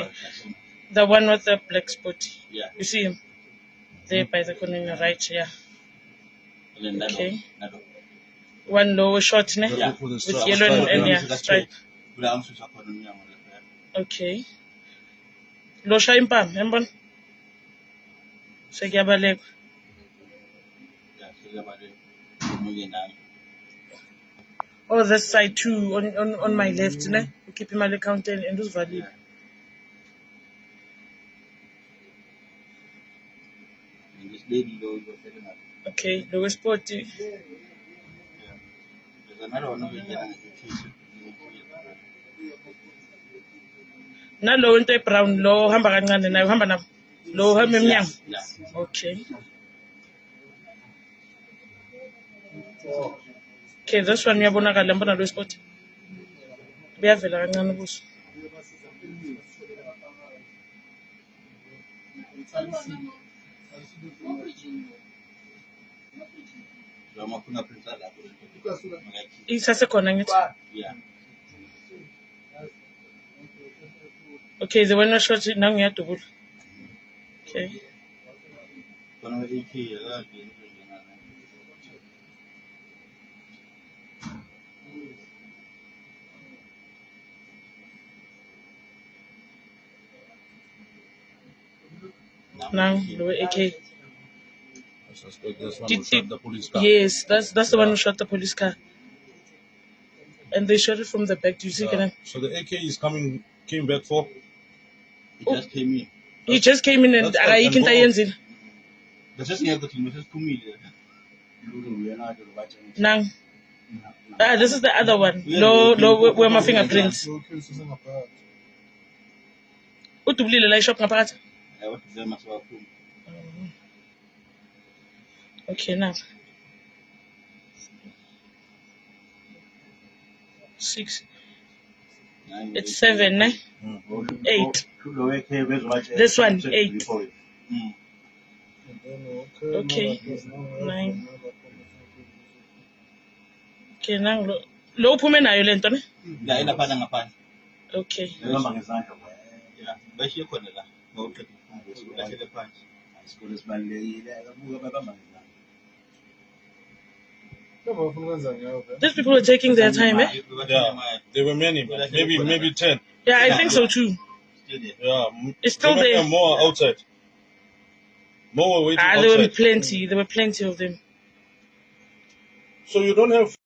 Okay. The one with the black spot. Yeah. You see him? There by the corner on your right, yeah. Okay. One lower short, ne? Yeah. With yellow and yeah, stripe. Okay. Lo shaya impama, yambona? Sekuyabaleka. Oh, this side too, on my left, ne? You keep him at the counter and those valid. Okay, lower spot. There's another one over here. Nalo into brown lo hamba kancane nayo hamba nabo. Lo hamba emnyango. Yeah. Okay. Okay, this one uyabonakala mbona lo spot. Buyavela kancane ubuso. Isasekhona ngithi. Yeah. Okay, the one shot now ngiyadubula. Okay. Now the AK. I suspect this one who shot the police car. Yes, that's the one who shot the police car. And they shot it from the back. Do you see? So the AK is came back for? He just came in. He just came in and That's he can Now. This is the other one. No, where my fingerprints. Utubulile la shop ngaphakathi. Okay, now. 6. It's 7, ne? 8. This one, 8. Okay, 9. Okay, now lo uphume nayo lento ne? Okay. These people were taking their time, eh? Yeah, there were many, but maybe 10. Yeah, I think so too. Yeah, It's still there. there. More outside. More were waiting There were outside. plenty. There were plenty of them. So you don't have